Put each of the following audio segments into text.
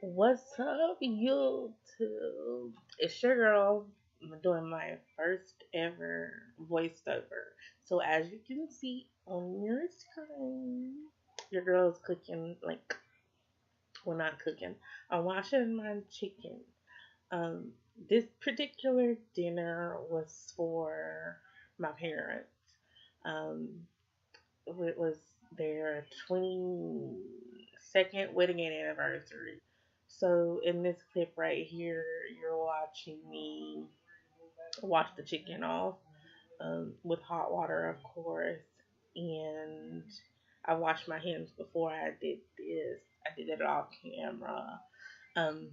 What's up, YouTube? It's your girl. I'm doing my first ever voiceover. So as you can see on your screen, your girl's cooking, like, well, not cooking. I'm washing my chicken. Um, this particular dinner was for my parents. Um, it was their 22nd wedding anniversary. So in this clip right here, you're watching me wash the chicken off with hot water, of course. And I washed my hands before I did this. I did it off camera. Um,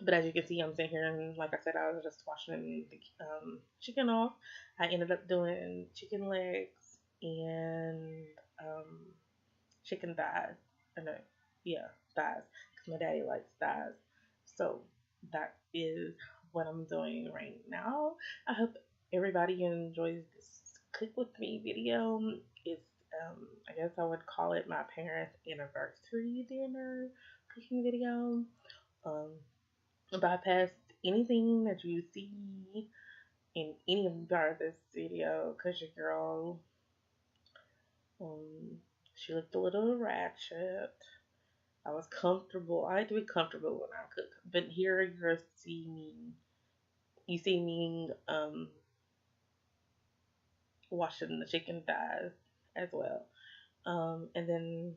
but as you can see, I'm sitting here and, like I said, I was just washing the chicken off. I ended up doing chicken legs and chicken thighs. I know, yeah, thighs, because my daddy likes thighs. So that is what I'm doing right now. I hope everybody enjoys this cook with me video. It's I guess I would call it my parents' anniversary dinner cooking video. Um, Bypass anything that you see in any of part of this video, cause your girl, um, she looked a little ratchet. I was comfortable. I like to be comfortable when I cook. But here you see me washing the chicken thighs as well. And then,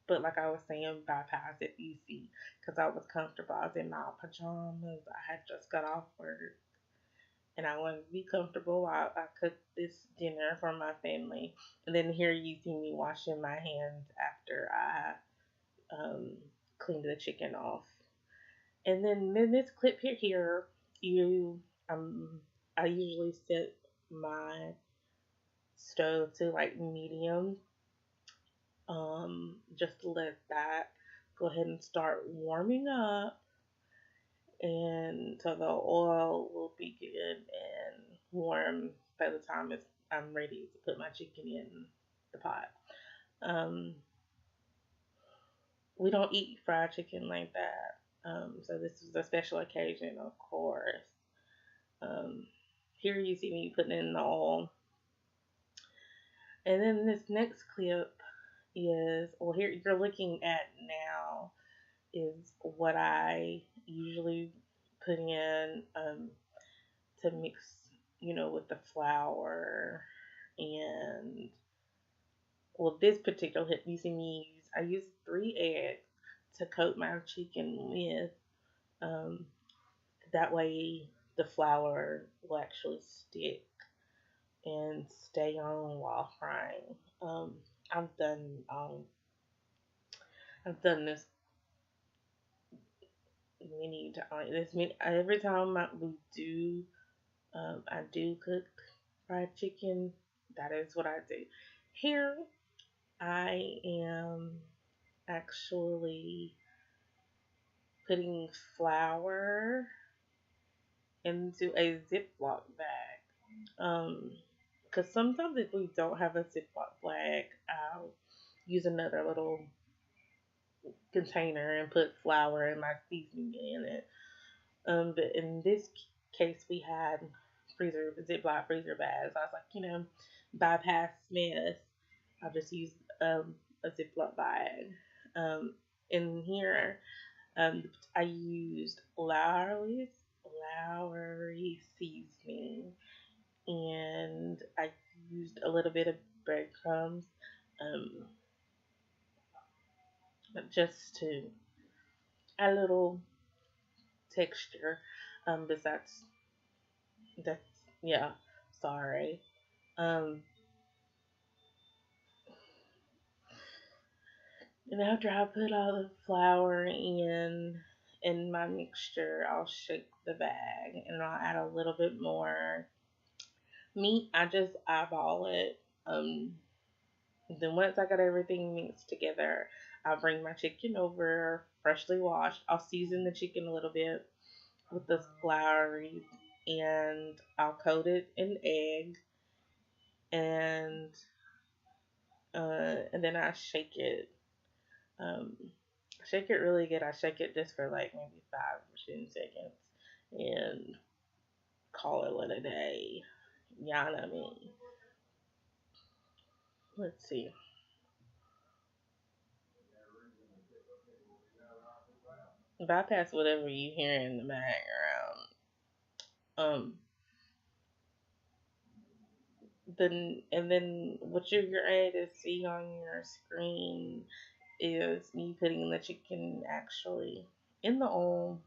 but like I was saying, bypass if you see, because I was comfortable. I was in my pajamas. I had just got off work, and I wanted to be comfortable while I cooked this dinner for my family. And then here you see me washing my hands after I cleaned the chicken off. And then in this clip here, you I usually set my stove to like medium, just to let that go ahead and start warming up, and so the oil will be good and warm by the time I'm ready to put my chicken in the pot. Um, we don't eat fried chicken like that. So this is a special occasion, of course. Um, Here you see me putting in the oil. And then this next clip is, well, here you're looking at now is what I usually put in to mix, with the flour. And, well, this particular hip you see me use, I use 3 eggs to coat my chicken with. Um, that way the flour will actually stick and stay on while frying. I've done I've done this many times. Every time I do cook fried chicken. That is what I do. Here I am actually putting flour into a Ziploc bag. Because sometimes if we don't have a Ziploc bag, I'll use another little container and put flour and my seasoning in it. But in this case, we had Ziploc freezer bags. I was like, bypass Smith. I'll just use a Ziploc bag. In here, I used Lowry seasoning, and I used a little bit of breadcrumbs, um, just to add a little texture. But that's yeah. Sorry. Um, and after I put all the flour in my mixture, I'll shake the bag and I'll add a little bit more meat. I just eyeball it. Then once I got everything mixed together, I'll bring my chicken over, freshly washed. I'll season the chicken a little bit with the flour, and I'll coat it in egg, and and then I shake it Um, Shake it really good. I shake it just for like maybe 5 or 10 seconds and call it a day. You know what I mean? Let's see. Bypass whatever you hear in the background. Um, then what you're going to see on your screen is me putting the chicken actually in the oil.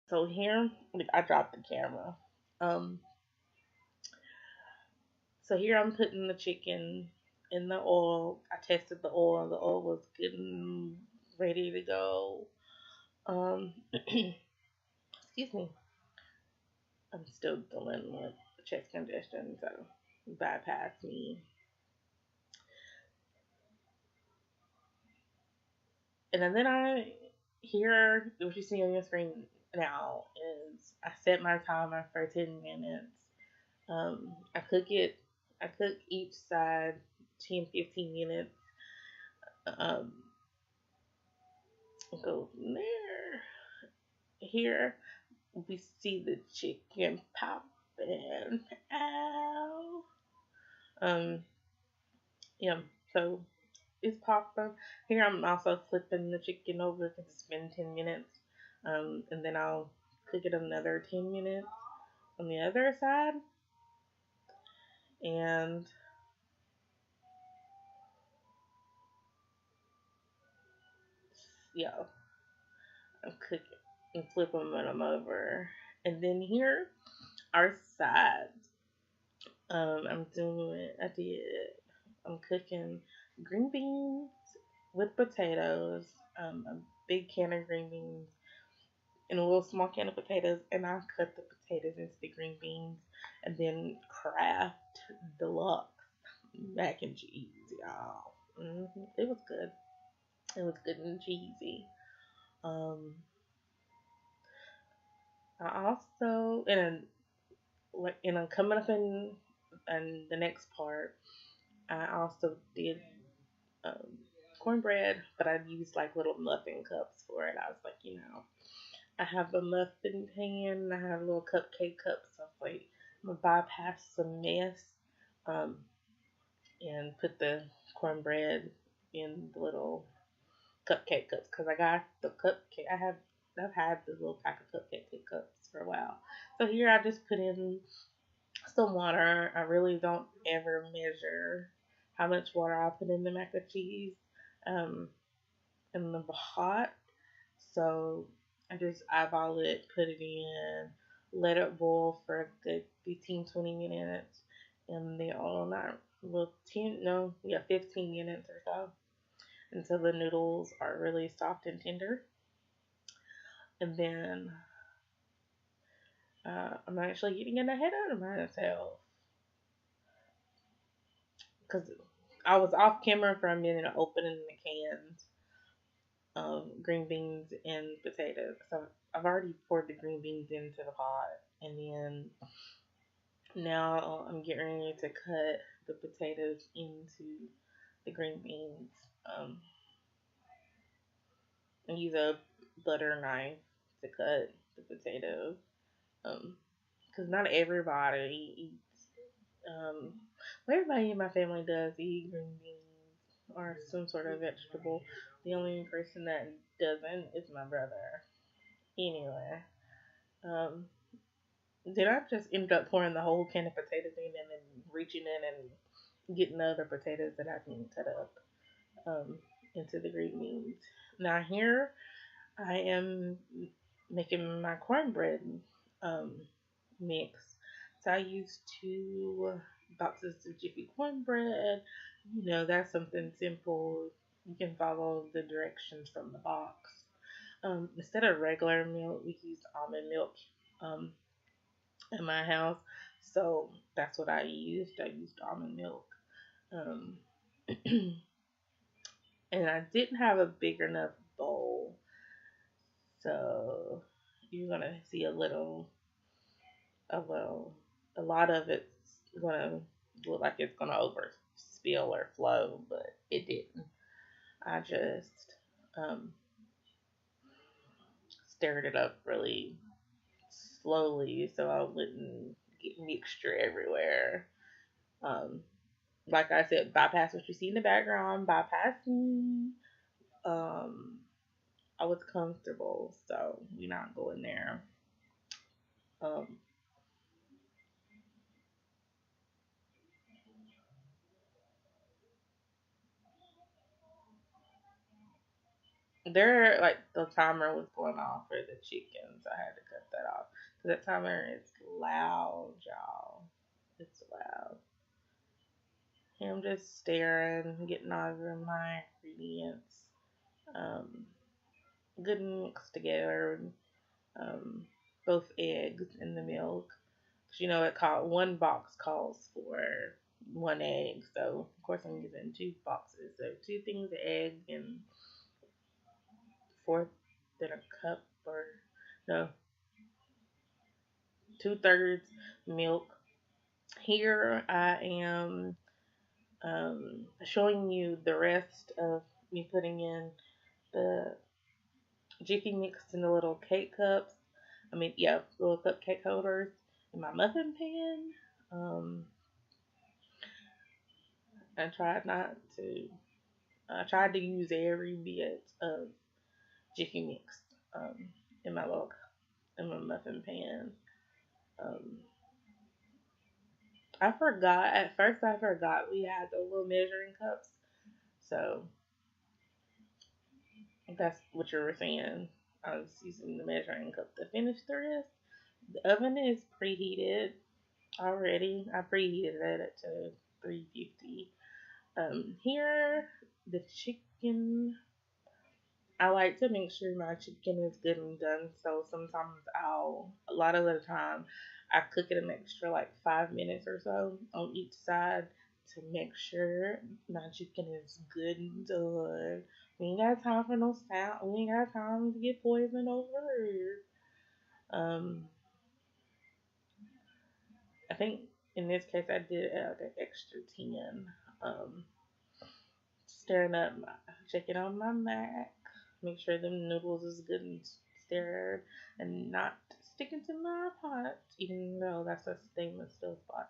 So here, I dropped the camera. Um, so here I'm putting the chicken in the oil. I tested the oil. The oil was good and ready to go. Excuse me. I'm still dealing with chest congestion, so bypass me. And then here, what you see on your screen now is I set my timer for 10 minutes. I cook it, I cook each side 10, 15 minutes. Um, go from there. Here, we see the chicken popping out. Um, yeah, so it's popping. Here, I'm also flipping the chicken over because it's been 10 minutes. And then I'll cook it another 10 minutes on the other side. And yeah, I'm cooking and flipping them over. And then here are sides. I'm cooking green beans with potatoes, a big can of green beans, and a little small can of potatoes, and I cut the potatoes into the green beans, and then Kraft Deluxe mac and cheese, y'all. It was good. It was good and cheesy. Um, I also and I'm coming up in the next part. I also did um, cornbread, but I used like little muffin cups for it. I was like, I have a muffin pan, I have little cupcake cups. So I was like, I'm gonna bypass some mess, um, and put the cornbread in the little cupcake cups because I got the cupcake. I've had the little pack of cupcake cups for a while. So here I just put in some water. I really don't ever measure how much water I put in the mac and cheese. Um, in the pot. So I just eyeball it, put it in, let it boil for a good 15, 20 minutes. And then all night, well, 10, no, yeah, 15 minutes or so until the noodles are really soft and tender. And then I'm actually getting in ahead of myself because I was off camera for a minute opening the cans of green beans and potatoes. So I've already poured the green beans into the pot, and then now I'm getting ready to cut the potatoes into the green beans. Um, I use a butter knife to cut the potatoes. Because not everybody eats. Um, well, everybody in my family does eat green beans or some sort of vegetable. The only person that doesn't is my brother. Anyway, um, then I just ended up pouring the whole can of potatoes in and then reaching in and getting the other potatoes that I can cut up into the green beans. Now here I am making my cornbread um, mix. So I use 2 boxes of Jiffy cornbread. That's something simple. You can follow the directions from the box. Instead of regular milk, we use almond milk. Um, in my house. So that's what I used. I used almond milk. Um, and I didn't have a big enough bowl. So you're going to see a lot of it's going to look like it's gonna over spill or flow, but it didn't. I just um, stirred it up really slowly so I wouldn't get mixture everywhere. Um, like I said, bypass what you see in the background, bypass me. Um, I was comfortable, so we're not going there. Um, there, like the timer was going off for the chickens. I had to cut that off because the timer is loud, y'all. It's loud. And I'm just staring, getting all of my ingredients, um, good and mixed together. Um, both eggs and the milk. 'Cause, you know, it called one box calls for one egg, so of course I'm using two boxes. So two things of egg and fourth than a cup or no, 2/3 milk. Here I am showing you the rest of me putting in the Jiffy mix in the little cake cups. I mean, yeah, little cupcake holders in my muffin pan. Um, I tried not to. I tried to use every bit of Jiffy mix um, in my little in my muffin pan. Um, I forgot at first. I forgot we had the little measuring cups. So that's what you were saying. I was using the measuring cup to finish the rest. The oven is preheated already. I preheated it to 350. Here the chicken. I like to make sure my chicken is good and done. So sometimes a lot of the time, I cook it an extra like 5 minutes or so on each side to make sure my chicken is good and done. We ain't got time for no sound. We ain't got time to get poisoned over here. Um, I think in this case I did like an extra 10. Um, Stirring up, checking on my Mac, make sure the noodles is good and stirred and not sticking to my pot, even though that's a stainless steel pot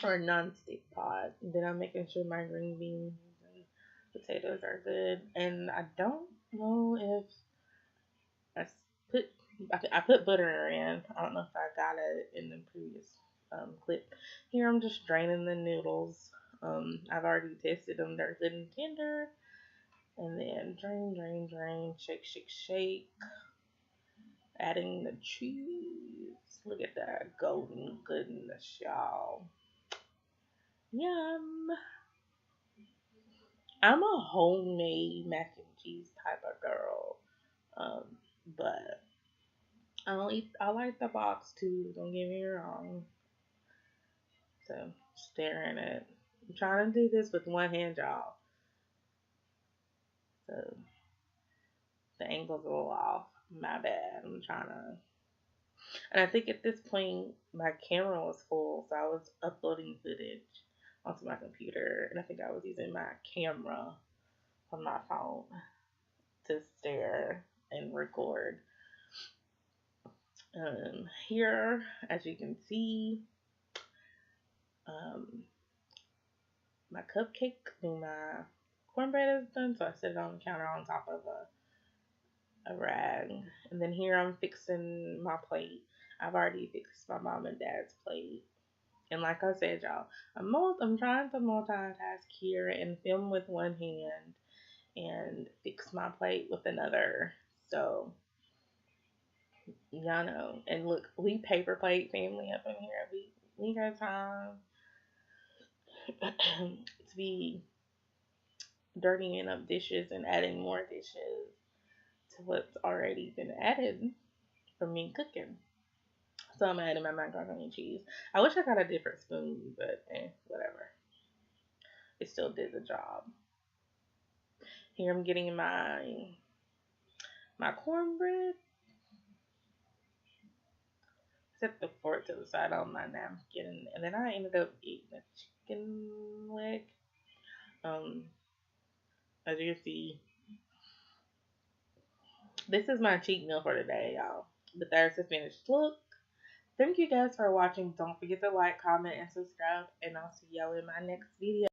or non-stick pot. Then I'm making sure my green beans and potatoes are good, and I don't know if I put I put butter in. I don't know if I got it in the previous clip. Here I'm just draining the noodles. I've already tested them; they're good and tender. And then drain, drain, drain, shake, shake, shake. Adding the cheese. Look at that golden goodness, y'all. Yum. I'm a homemade mac and cheese type of girl. Um, but I like the box too, don't get me wrong. So staring at I'm trying to do this with one hand, y'all. So the angle's a little off. My bad. I'm trying to And I think at this point, my camera was full, so I was uploading footage onto my computer, and I think I was using my camera on my phone to stare and record. Here, as you can see, um, my cupcake and my cornbread is done, so I set it on the counter on top of a rag. And then here I'm fixing my plate. I've already fixed my mom and dad's plate. And like I said, y'all, I'm trying to multitask here and film with one hand and fix my plate with another. So y'all know. And look, we paper plate family up in here. We got time to be dirtying up dishes and adding more dishes to what's already been added from me cooking. So I'm adding my macaroni and cheese. I wish I got a different spoon, but whatever. It still did the job. Here I'm getting my cornbread. set the fork to the side on my napkin, and then I ended up eating a chicken leg. Um, as you can see, this is my cheat meal for today, y'all. The thirst is finished. Look, thank you guys for watching. Don't forget to like, comment, and subscribe, and I'll see y'all in my next video.